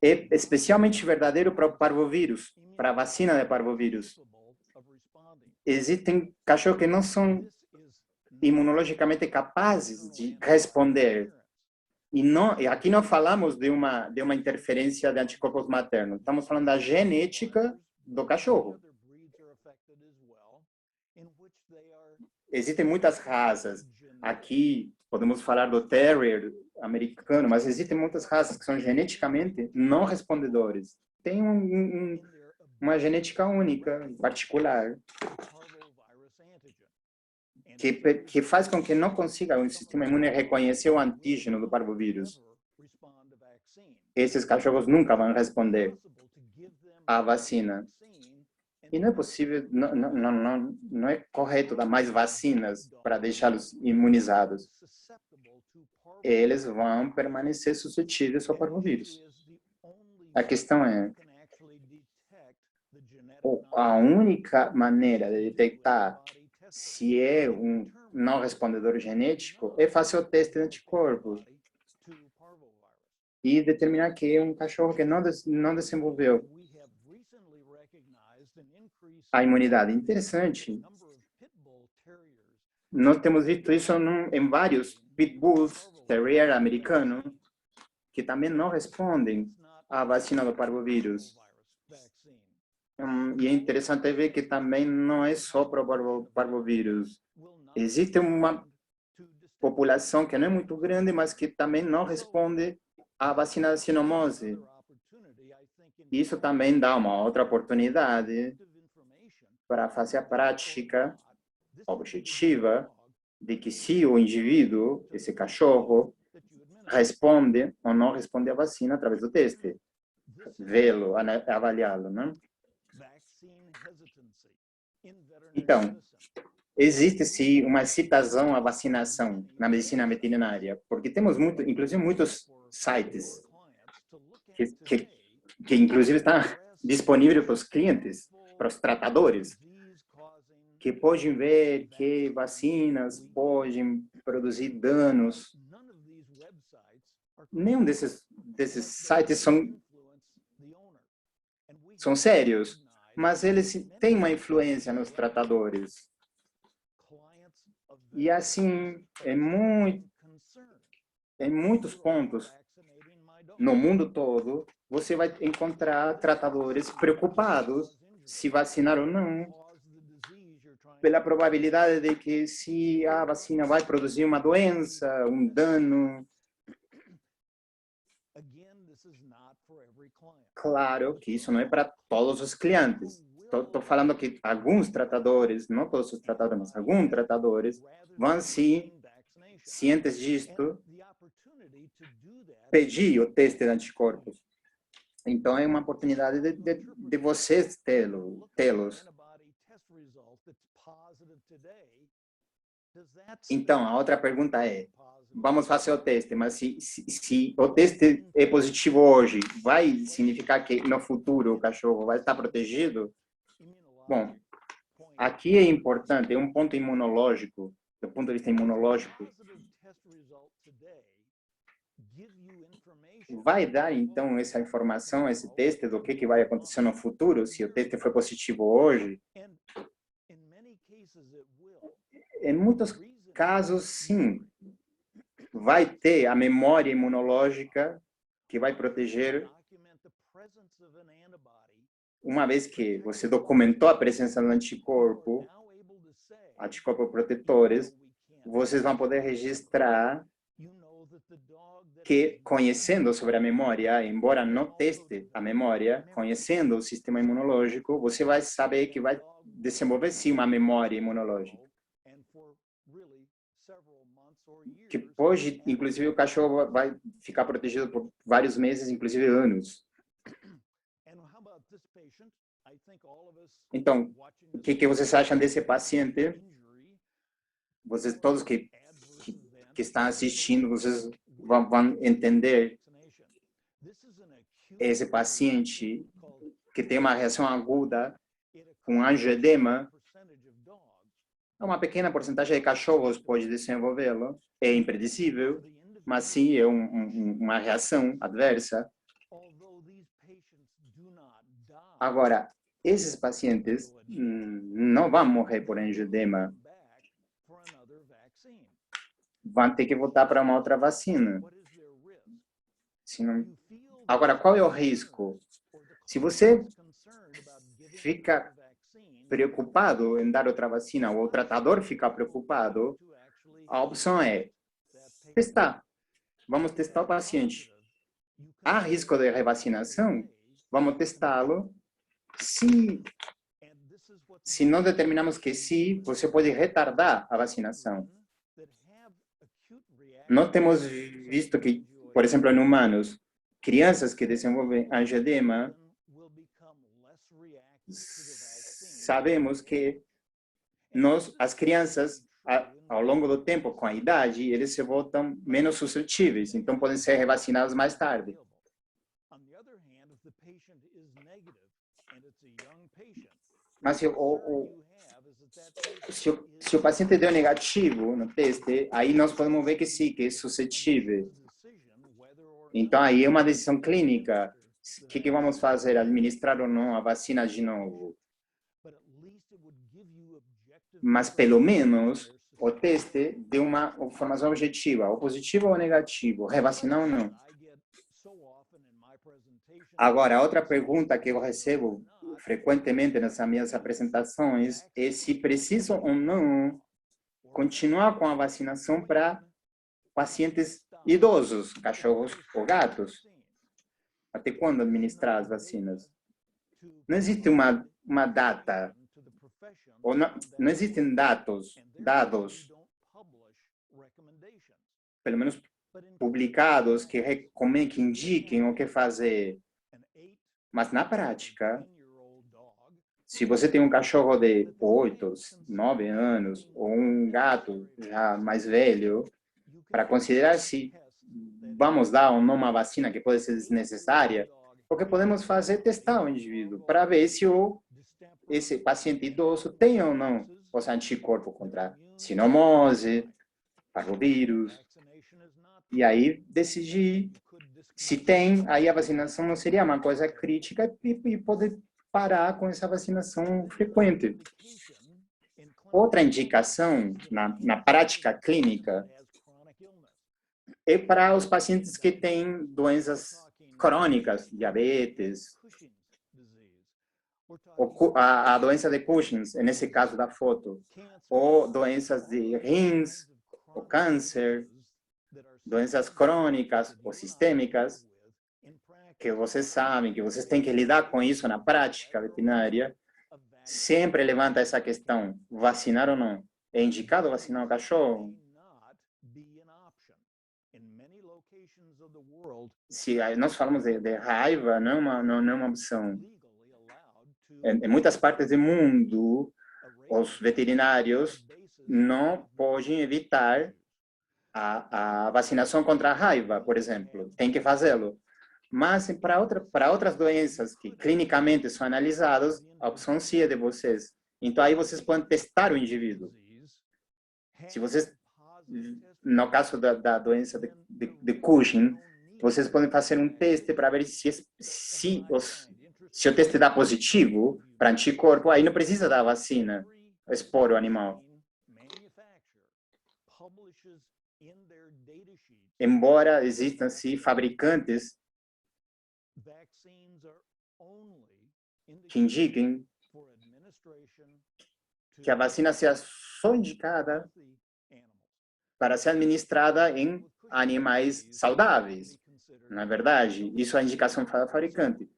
é especialmente verdadeiro para o parvovírus, para a vacina de parvovírus. Existem cachorros que não são imunologicamente capazes de responder. E aqui não falamos de uma interferência de anticorpos maternos. Estamos falando da genética do cachorro. Existem muitas raças. Aqui podemos falar do Terrier americano, mas existem muitas raças que são geneticamente não respondedores. Tem uma genética única, particular, que faz com que não consiga o sistema imune reconhecer o antígeno do parvovírus. Esses cachorros nunca vão responder à vacina. E não é possível, não é correto dar mais vacinas para deixá-los imunizados. Eles vão permanecer suscetíveis ao parvovírus. A questão é, a única maneira de detectar se é um não respondedor genético é fazer o teste de anticorpos e determinar que é um cachorro que não desenvolveu a imunidade. Interessante. Nós temos visto isso em vários pitbulls, terrier americano, que também não respondem à vacina do parvovírus. E é interessante ver que também não é só para o parvovírus. Existe uma população que não é muito grande, mas que também não responde à vacina da sinomose. Isso também dá uma outra oportunidade para fazer a prática objetiva de que se o indivíduo, esse cachorro, responde ou não responde à vacina através do teste. Vê-lo, avaliá-lo, né? Então, existe sim uma excitação à vacinação na medicina veterinária, porque temos inclusive muitos sites que inclusive estão disponíveis para os clientes, para os tratadores, que podem ver que vacinas podem produzir danos. Nenhum desses sites são sérios, mas eles têm uma influência nos tratadores. E assim, em muitos pontos, no mundo todo, você vai encontrar tratadores preocupados se vacinar ou não, pela probabilidade de que se a vacina vai produzir uma doença, um dano. Claro que isso não é para todos os clientes. Estou falando que alguns tratadores, não todos os tratadores, mas alguns tratadores vão sim, cientes disto, pedir o teste de anticorpos. Então, é uma oportunidade de vocês tê-los. Então, a outra pergunta é, vamos fazer o teste, mas se o teste é positivo hoje, vai significar que no futuro o cachorro vai estar protegido? Bom, aqui é importante, é um ponto imunológico, do ponto de vista imunológico. Vai dar, então, essa informação, esse teste do que vai acontecer no futuro, se o teste foi positivo hoje? Em muitos casos, sim. Vai ter a memória imunológica que vai proteger, uma vez que você documentou a presença do anticorpos protetores, vocês vão poder registrar que, conhecendo sobre a memória, embora não teste a memória, conhecendo o sistema imunológico, você vai saber que vai desenvolver sim uma memória imunológica. Que pode, inclusive, o cachorro vai ficar protegido por vários meses, inclusive anos. Então, o que vocês acham desse paciente? Vocês todos que estão assistindo, vocês vão entender esse paciente que tem uma reação aguda com angioedema. Uma pequena porcentagem de cachorros pode desenvolvê-lo. É imprevisível, mas sim é uma reação adversa. Agora, esses pacientes não vão morrer por angioedema. Vão ter que voltar para uma outra vacina. Agora, qual é o risco? Se você fica preocupado em dar outra vacina, ou o tratador fica preocupado, a opção é testar. Vamos testar o paciente. Há risco de revacinação? Vamos testá-lo. Se não determinamos que sim, você pode retardar a vacinação. Nós temos visto que, por exemplo, em humanos, crianças que desenvolvem angioedema, sabemos que as crianças, ao longo do tempo, com a idade, eles se voltam menos suscetíveis, então podem ser revacinados mais tarde. Mas se o paciente deu negativo no teste, aí nós podemos ver que sim, que é suscetível. Então, aí é uma decisão clínica. O que vamos fazer? Administrar ou não a vacina de novo? Mas, pelo menos, o teste deu uma informação objetiva, ou positivo ou negativo, revacinar ou não. Agora, outra pergunta que eu recebo frequentemente nas minhas apresentações é se preciso ou não continuar com a vacinação para pacientes idosos, cachorros ou gatos. Até quando administrar as vacinas? Não existe uma data, ou não existem dados, pelo menos publicados, que indiquem o que fazer. Mas, na prática, se você tem um cachorro de 8, 9 anos, ou um gato já mais velho, para considerar se vamos dar ou não uma vacina que pode ser desnecessária, o que podemos fazer é testar o indivíduo, para ver se esse paciente idoso tem ou não os anticorpos contra sinomose, parvovírus, e aí decidir se tem, aí a vacinação não seria uma coisa crítica e poder parar com essa vacinação frequente. Outra indicação na prática clínica é para os pacientes que têm doenças crônicas, diabetes, a doença de Cushing, nesse caso da foto, ou doenças de rins, ou câncer, doenças crônicas ou sistêmicas, que vocês sabem, que vocês têm que lidar com isso na prática veterinária, sempre levanta essa questão, vacinar ou não? É indicado vacinar o cachorro? Se nós falamos de raiva, não é uma opção. Em muitas partes do mundo, os veterinários não podem evitar a vacinação contra a raiva, por exemplo. Tem que fazê-lo. Mas para outras doenças que clinicamente são analisadas, a opção sim é de vocês. Então, aí vocês podem testar o indivíduo. Se vocês, no caso da doença de Cushing, vocês podem fazer um teste para ver se o teste dá positivo para anticorpo, aí não precisa da vacina, expor o animal. Embora existam, sim, fabricantes que indiquem que a vacina seja só indicada para ser administrada em animais saudáveis. Não é verdade? Isso é a indicação do fabricante.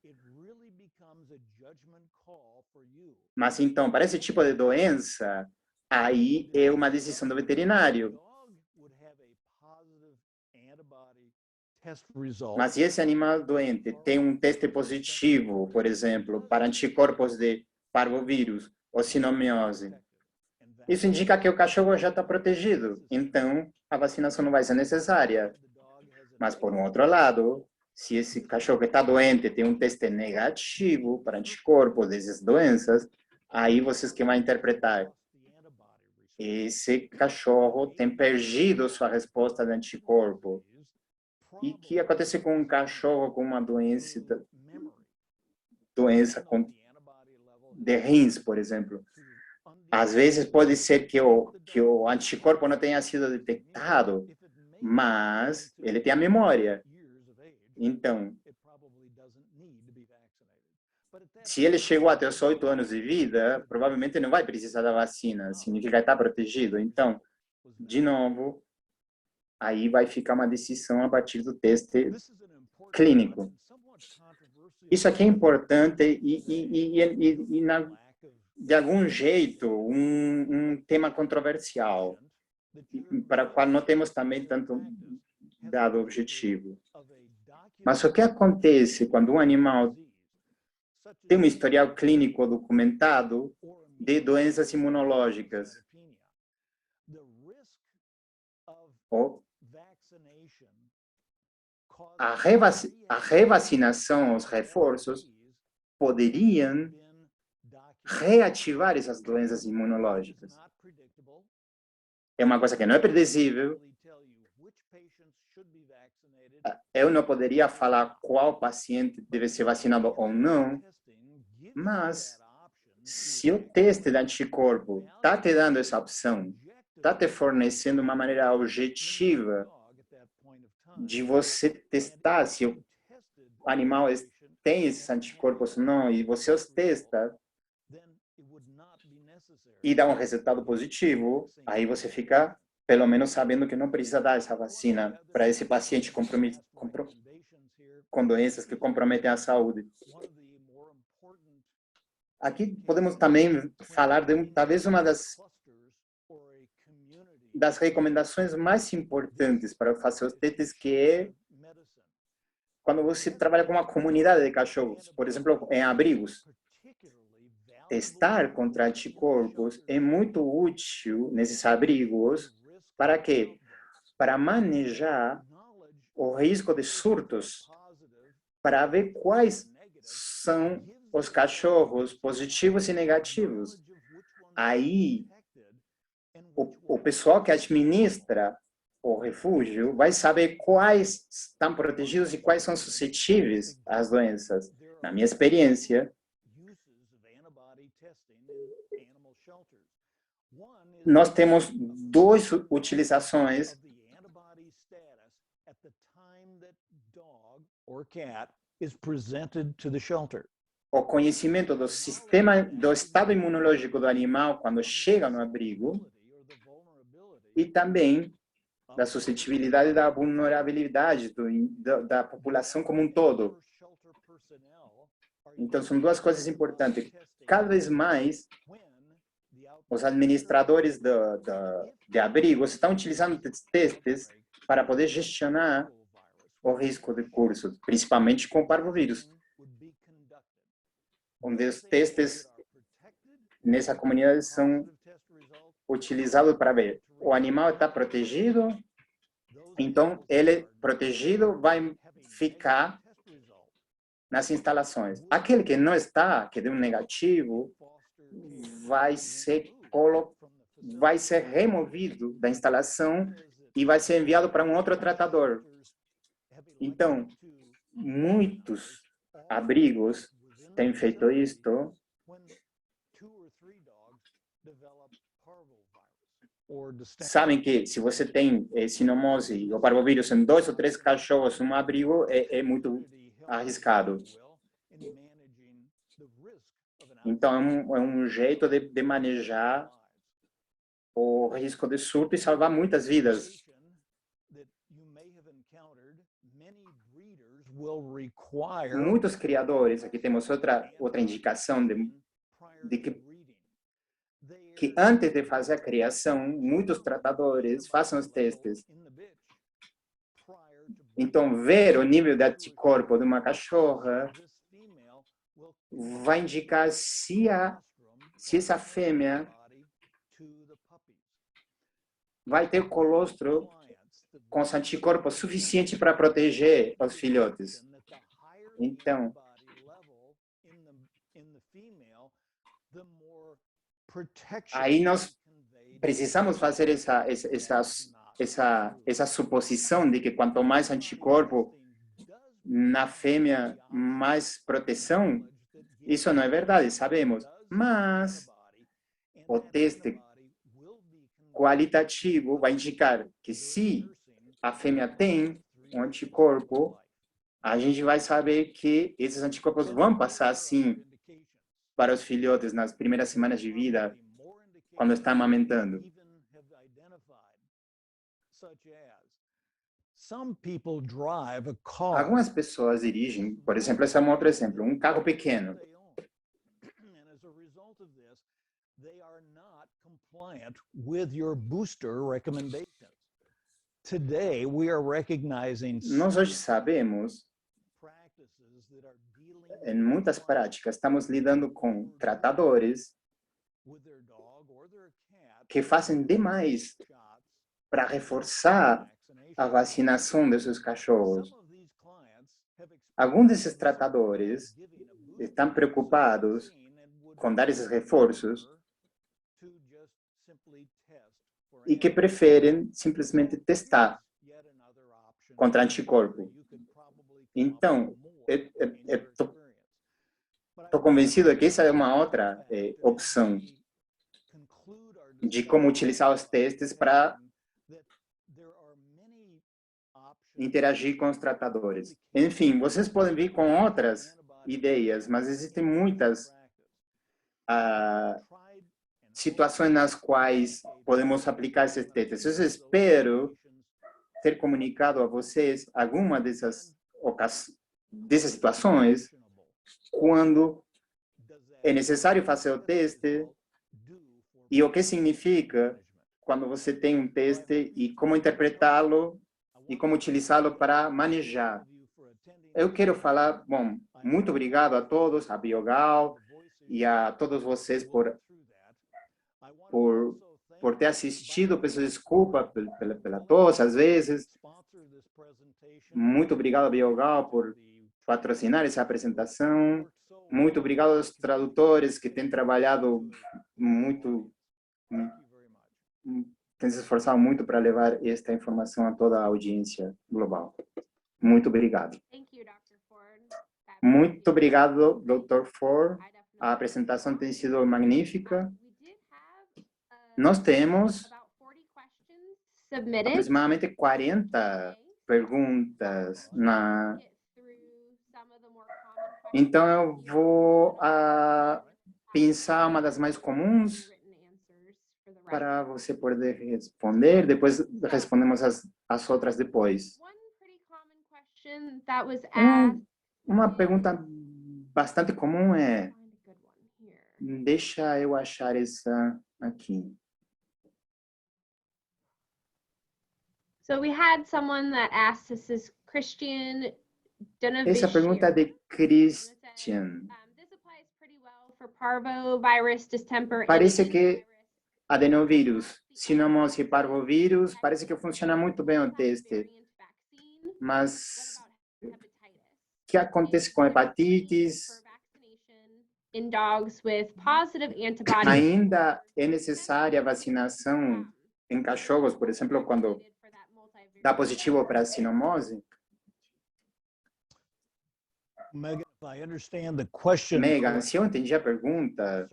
Mas então, para esse tipo de doença, aí é uma decisão do veterinário. Mas se esse animal doente tem um teste positivo, por exemplo, para anticorpos de parvovírus ou sinomiose, isso indica que o cachorro já está protegido. Então, a vacinação não vai ser necessária. Mas, por um outro lado, se esse cachorro que está doente tem um teste negativo para anticorpos dessas doenças, aí vocês que vão interpretar. Esse cachorro tem perdido sua resposta de anticorpo. E o que acontece com um cachorro com uma doença de rins, por exemplo? Às vezes pode ser que o anticorpo não tenha sido detectado, mas ele tem a memória. Então, se ele chegou até os 8 anos de vida, provavelmente não vai precisar da vacina, significa estar protegido. Então, de novo, aí vai ficar uma decisão a partir do teste clínico. Isso aqui é importante de algum jeito, um tema controversial, para o qual não temos também tanto dado objetivo. Mas o que acontece quando um animal tem um historial clínico documentado de doenças imunológicas? A revacinação, os reforços, poderiam reativar essas doenças imunológicas. É uma coisa que não é predizível. Eu não poderia falar qual paciente deve ser vacinado ou não, mas se o teste de anticorpo está te dando essa opção, está te fornecendo uma maneira objetiva de você testar se o animal tem esses anticorpos ou não, e você os testa e dá um resultado positivo, aí você fica, pelo menos, sabendo que não precisa dar essa vacina para esse paciente com doenças que comprometem a saúde. Aqui podemos também falar de talvez uma das recomendações mais importantes para fazer os testes, que é quando você trabalha com uma comunidade de cachorros, por exemplo, em abrigos. Testar contra anticorpos é muito útil nesses abrigos. Para quê? Para manejar o risco de surtos, para ver quais são os cachorros positivos e negativos. Aí o pessoal que administra o refúgio vai saber quais estão protegidos e quais são suscetíveis às doenças. Na minha experiência, nós temos duas utilizações o conhecimento do sistema, do estado imunológico do animal quando chega no abrigo e também da suscetibilidade e da vulnerabilidade da população como um todo. Então, são duas coisas importantes. Cada vez mais, os administradores de abrigos estão utilizando testes para poder gestionar o risco de cursos, principalmente com o parvovírus. Onde os testes nessa comunidade são utilizados para ver o animal está protegido, então ele protegido vai ficar nas instalações. Aquele que não está, que deu um negativo, vai ser removido da instalação e vai ser enviado para um outro tratador. Então, muitos abrigos têm feito isto sabem que se você tem sinomose ou parvovírus em 2 ou 3 cachorros num abrigo, é muito arriscado. Então, é um jeito de manejar o risco de surto e salvar muitas vidas. Muitos criadores, aqui temos outra indicação de que antes de fazer a criação, muitos tratadores façam os testes. Então, ver o nível de anticorpo de uma cachorra vai indicar se essa fêmea vai ter colostro com os anticorpos suficientes para proteger os filhotes. Então, aí nós precisamos fazer essa suposição de que quanto mais anticorpo na fêmea, mais proteção. Isso não é verdade, sabemos. Mas o teste qualitativo vai indicar que se a fêmea tem um anticorpo, a gente vai saber que esses anticorpos vão passar, sim, para os filhotes nas primeiras semanas de vida, quando está amamentando. Algumas pessoas dirigem, por exemplo, esse é um outro exemplo, um carro pequeno. Nós hoje sabemos, em muitas práticas, estamos lidando com tratadores que fazem demais para reforçar a vacinação de seus cachorros. Alguns desses tratadores estão preocupados com dar esses reforços e que preferem simplesmente testar contra anticorpo. Então, estou convencido que essa é uma outra opção de como utilizar os testes para interagir com os tratadores. Enfim, vocês podem vir com outras ideias, mas existem muitas situações nas quais podemos aplicar esses testes. Eu espero ter comunicado a vocês alguma dessas situações quando é necessário fazer o teste e o que significa quando você tem um teste e como interpretá-lo e como utilizá-lo para manejar. Eu quero falar, bom, muito obrigado a todos, a Biogal e a todos vocês por ter assistido. Peço desculpa pela tosse, às vezes. Muito obrigado a Biogal por patrocinar essa apresentação. Muito obrigado aos tradutores que têm trabalhado tem se esforçado muito para levar esta informação a toda a audiência global. Muito obrigado. Muito obrigado, Dr. Ford. A apresentação tem sido magnífica. Nós temos aproximadamente 40 perguntas Então, eu vou pensar uma das mais comuns para você poder responder. Depois respondemos as outras depois. Uma pergunta bastante comum é... Deixa eu achar essa aqui. So we had someone that asked, this is Christian Donovan. Essa pergunta é de Christian. This applies pretty well for parvovirus, distemper, Parece que adenovírus, sinomose e parvovírus, parece que funciona muito bem o teste. Mas o que acontece com hepatites? In dogs with positive antibodies. Ainda é necessária a vacinação em cachorros, por exemplo, quando dá positivo para a sinomose? Megan, se eu entendi a pergunta,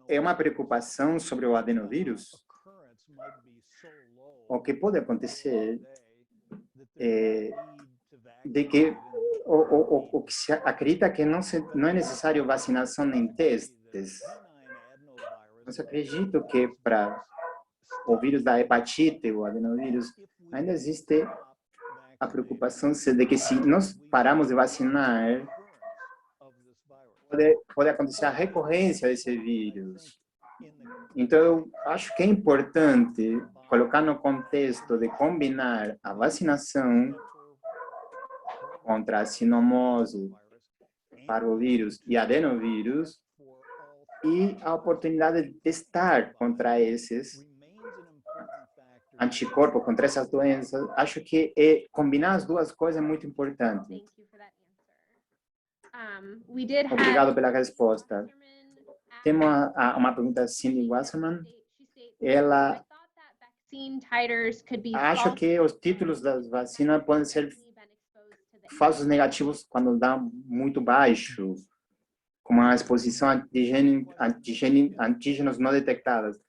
é uma preocupação sobre o adenovírus? O que pode acontecer é de que o que se acredita que não é necessário vacinação em testes. Mas eu acredito que para o vírus da hepatite, o adenovírus, ainda existe a preocupação de que se nós paramos de vacinar, pode acontecer a recorrência desse vírus. Então, eu acho que é importante colocar no contexto de combinar a vacinação contra a sinomose, parvovírus e adenovírus e a oportunidade de testar contra esses anticorpos, contra essas doenças. Acho que combinar as duas coisas é muito importante. Obrigado pela resposta. Temos uma pergunta da Cindy Wasserman. Ela acha que os títulos das vacinas podem ser falsos negativos quando dá muito baixo, como a exposição a antígenos não detectados.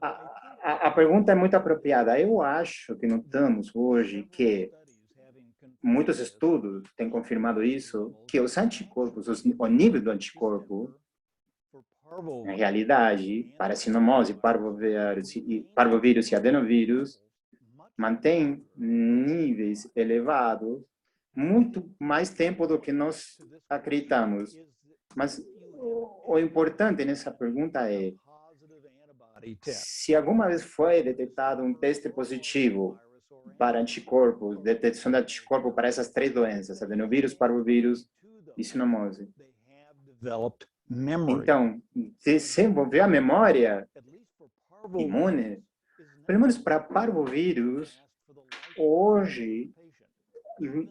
A pergunta é muito apropriada. Eu acho que notamos hoje que muitos estudos têm confirmado isso, que os anticorpos, o nível do anticorpo, na realidade, para sinomose, parvovírus e adenovírus, mantém níveis elevados muito mais tempo do que nós acreditamos. Mas o importante nessa pergunta é, se alguma vez foi detectado um teste positivo para anticorpos, detecção de anticorpo para essas três doenças, adenovírus, parvovírus e sinomose. Então, desenvolver a memória imune, pelo menos para parvovírus, hoje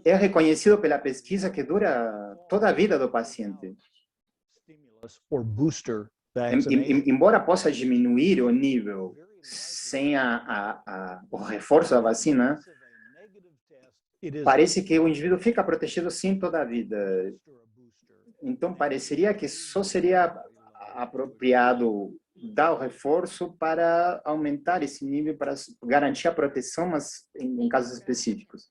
é reconhecido pela pesquisa que dura toda a vida do paciente. Embora possa diminuir o nível sem o reforço da vacina, parece que o indivíduo fica protegido sim toda a vida. Então, pareceria que só seria apropriado dar o reforço para aumentar esse nível, para garantir a proteção, mas em casos específicos.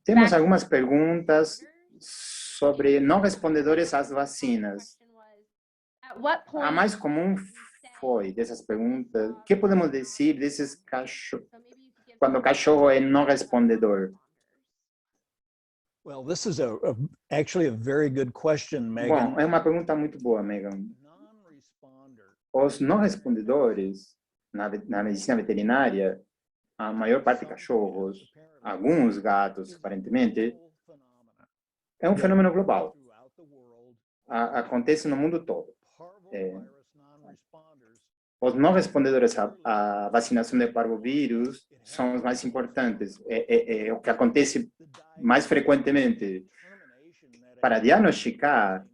Temos algumas perguntas sobre não respondedores às vacinas. A mais comum foi dessas perguntas, o que podemos dizer desses cachorros, quando o cachorro é não respondedor? Well, this is actually a very good question, Megan. Bom, é uma pergunta muito boa, Megan. Os não respondedores, na medicina veterinária, a maior parte de cachorros, alguns gatos, aparentemente, é um fenômeno global. Acontece no mundo todo. Os não respondedores à vacinação de parvovírus são os mais importantes. É o que acontece mais frequentemente. Para diagnosticar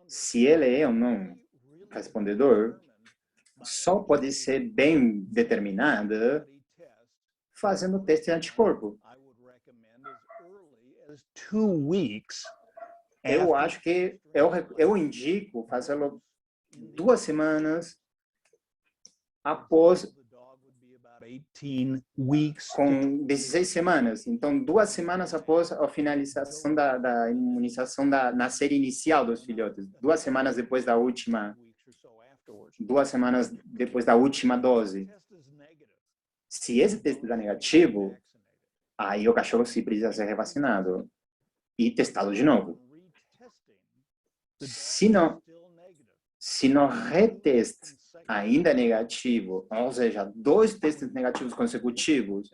se ele é ou não respondedor só pode ser bem determinada fazendo o teste de anticorpo. Eu acho que eu indico fazê-lo 2 semanas após, com 16 semanas. Então, 2 semanas após a finalização da imunização na série inicial dos filhotes. 2 semanas depois da última 2 semanas depois da última dose. Se esse teste está negativo, aí o cachorro sim precisa ser revacinado e testado de novo. Se no reteste ainda é negativo, ou seja, 2 testes negativos consecutivos,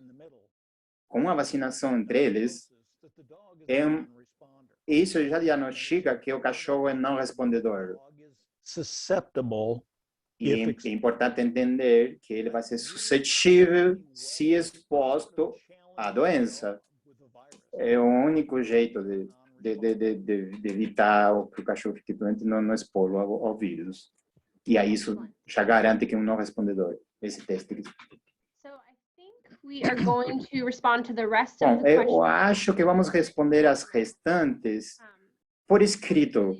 com uma vacinação entre eles, isso já diagnostica que o cachorro é não respondedor. E é importante entender que ele vai ser suscetível se exposto à doença. É o único jeito de evitar que o cachorro fique doente não expor ao vírus. E aí isso já garante que é um não respondedor, esse teste. Bom, eu acho que vamos responder as restantes por escrito.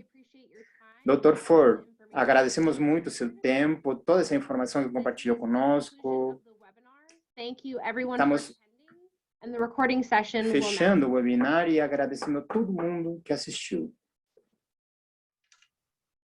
Dr. Ford, agradecemos muito o seu tempo, toda essa informação que compartilhou conosco. Estamos fechando o webinar e agradecendo a todo mundo que assistiu.